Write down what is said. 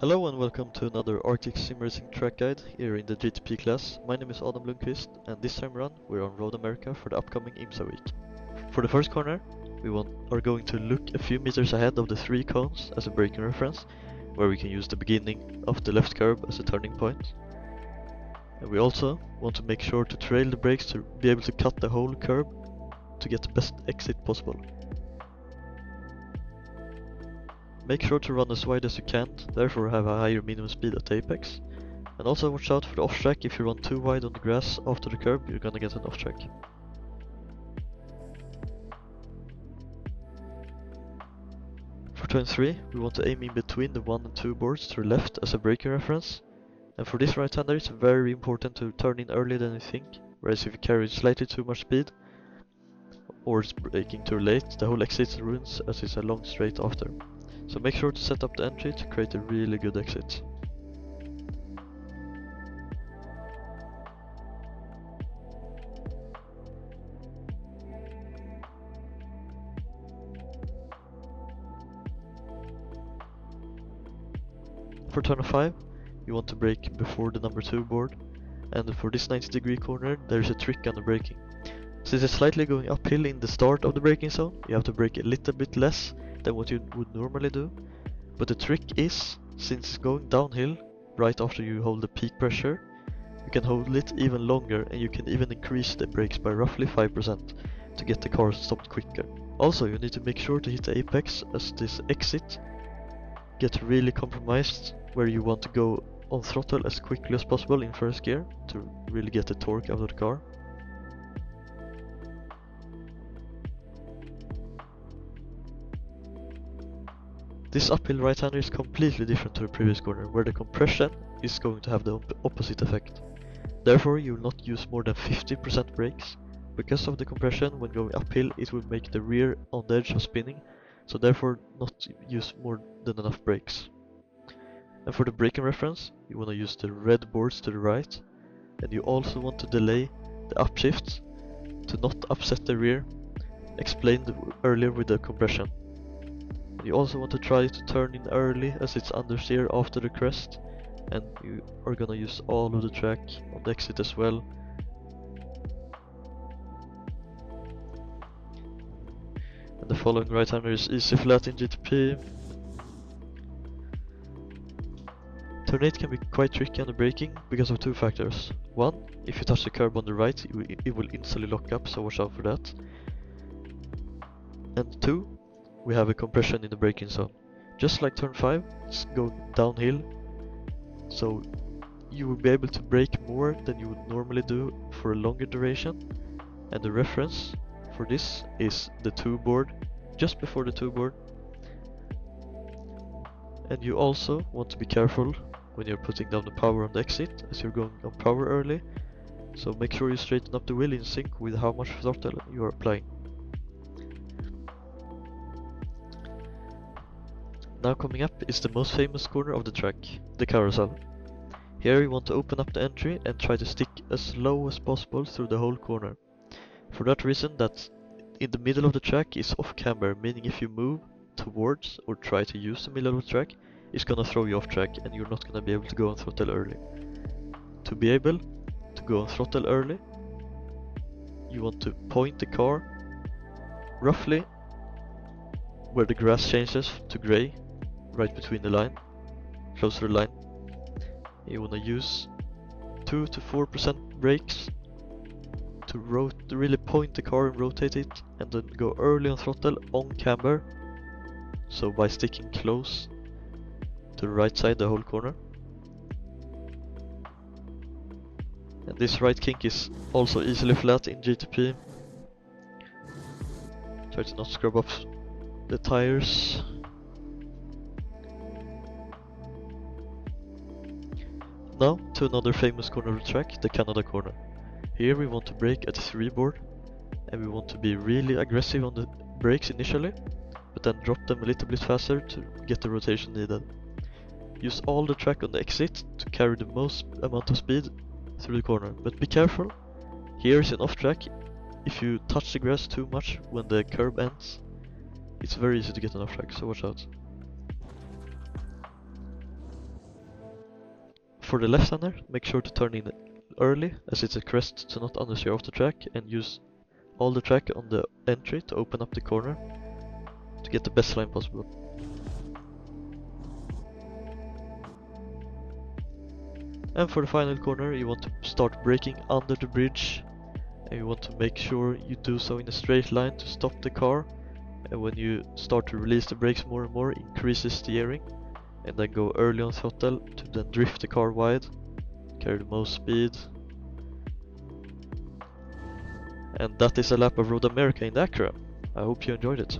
Hello and welcome to another Arctic Sim Racing track guide here in the GTP class. My name is Lundqvist and this time around we're on Road America for the upcoming IMSA week. For the first corner we are going to look a few meters ahead of the 3 cones as a braking reference, where we can use the beginning of the left curb as a turning point. And we also want to make sure to trail the brakes to be able to cut the whole curb to get the best exit possible. Make sure to run as wide as you can, therefore have a higher minimum speed at apex. And also watch out for the off-track. If you run too wide on the grass after the curb, you're gonna get an off-track. For turn 3, we want to aim in between the 1 and 2 boards to the left as a braking reference. And for this right-hander it's very important to turn in earlier than you think, whereas if you carry slightly too much speed or it's braking too late, the whole exit ruins as it's a long straight after. So make sure to set up the entry to create a really good exit. For turn 5, you want to brake before the number 2 board, and for this 90-degree corner there is a trick on the braking. Since it's slightly going uphill in the start of the braking zone, you have to brake a little bit less than what you would normally do. But the trick is, since it's going downhill right after you hold the peak pressure, you can hold it even longer and you can even increase the brakes by roughly 5% to get the car stopped quicker. Also, you need to make sure to hit the apex as this exit gets really compromised, where you want to go on throttle as quickly as possible in first gear to really get the torque out of the car. This uphill right-hander is completely different to the previous corner, where the compression is going to have the opposite effect. Therefore, you will not use more than 50% brakes. Because of the compression, when going uphill it will make the rear on the edge of spinning, so therefore not use more than enough brakes. And for the braking reference, you want to use the red boards to the right, and you also want to delay the upshift to not upset the rear, explained earlier with the compression. You also want to try to turn in early as it's understeer after the crest, and you are gonna use all of the track on the exit as well. And the following right-hander is easy flat in GTP. Turn 8 can be quite tricky on the braking because of 2 factors. 1, if you touch the curb on the right it will instantly lock up, so watch out for that. And 2, we have a compression in the braking zone. Just like turn 5, it's going downhill, so you will be able to brake more than you would normally do for a longer duration. And the reference for this is the 2 board, just before the 2 board. And you also want to be careful when you're putting down the power on the exit, as you're going on power early, so make sure you straighten up the wheel in sync with how much throttle you are applying. Now coming up is the most famous corner of the track, the carousel. Here you want to open up the entry and try to stick as low as possible through the whole corner. For that reason, that in the middle of the track is off camber, meaning if you move towards or try to use the middle of the track, it's gonna throw you off track and you're not gonna be able to go on throttle early. To be able to go on throttle early, you want to point the car roughly where the grass changes to grey, right between the line, close to the line. You want to use 2 to 4% brakes to really point the car and rotate it, and then go early on throttle on camber, so by sticking close to the right side the whole corner. And this right kink is also easily flat in GTP. Try to not scrub up the tires. Now to another famous corner of the track, the Canada corner. Here we want to brake at 3 board, and we want to be really aggressive on the brakes initially, but then drop them a little bit faster to get the rotation needed. Use all the track on the exit to carry the most amount of speed through the corner, but be careful. Here is an off track. If you touch the grass too much when the curb ends, it's very easy to get an off track, so watch out. for the left-hander, make sure to turn in early, as it's a crest to not understeer off the track, and use all the track on the entry to open up the corner to get the best line possible. And for the final corner, you want to start braking under the bridge, and you want to make sure you do so in a straight line to stop the car. And when you start to release the brakes more and more, increase the steering, and then go early on throttle to then drift the car wide, carry the most speed. And that is a lap of Road America in the Acura. I hope you enjoyed it.